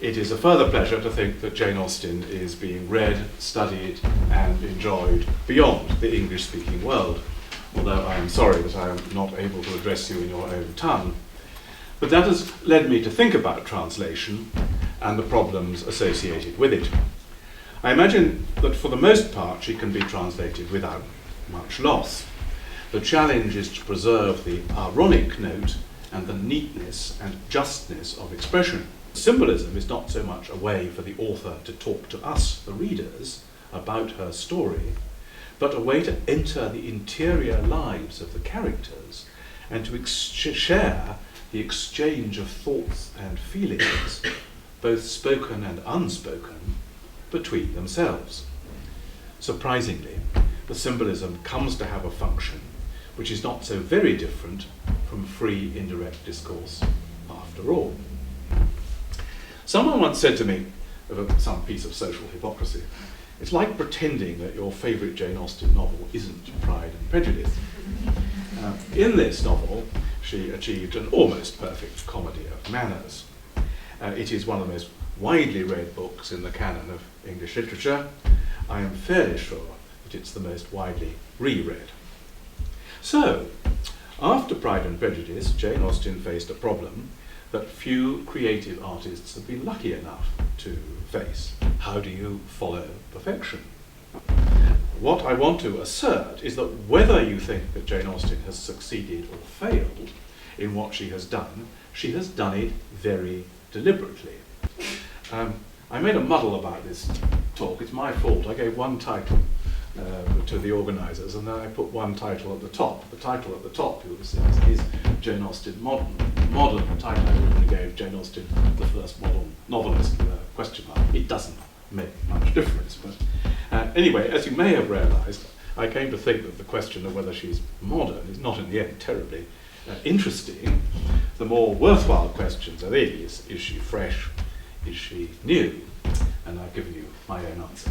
it is a further pleasure to think that Jane Austen is being read, studied, and enjoyed beyond the English-speaking world, although I am sorry that I am not able to address you in your own tongue. But that has led me to think about translation and the problems associated with it. I imagine that for the most part she can be translated without much loss. The challenge is to preserve the ironic note and the neatness and justness of expression. Symbolism is not so much a way for the author to talk to us, the readers, about her story, but a way to enter the interior lives of the characters and to share the exchange of thoughts and feelings, both spoken and unspoken, between themselves. Surprisingly, the symbolism comes to have a function which is not so very different from free indirect discourse after all. Someone once said to me of some piece of social hypocrisy, it's like pretending that your favourite Jane Austen novel isn't Pride and Prejudice. In this novel, she achieved an almost perfect comedy of manners. It is one of the most widely read books in the canon of English literature. I am fairly sure that it's the most widely reread. So, after Pride and Prejudice, Jane Austen faced a problem that few creative artists have been lucky enough to face. How do you follow perfection? What I want to assert is that whether you think that Jane Austen has succeeded or failed in what she has done it very deliberately. I made a muddle about this talk. It's my fault. I gave one title to the organisers, and then I put one title at the top. The title at the top, you'll see, is Jane Austen Modern. The title I originally gave, Jane Austen, the first modern novelist, with a question mark. It doesn't make much difference. But anyway, as you may have realised, I came to think that the question of whether she's modern is not in the end terribly interesting. The more worthwhile questions are these: is she fresh? Is she new? And I've given you my own answer.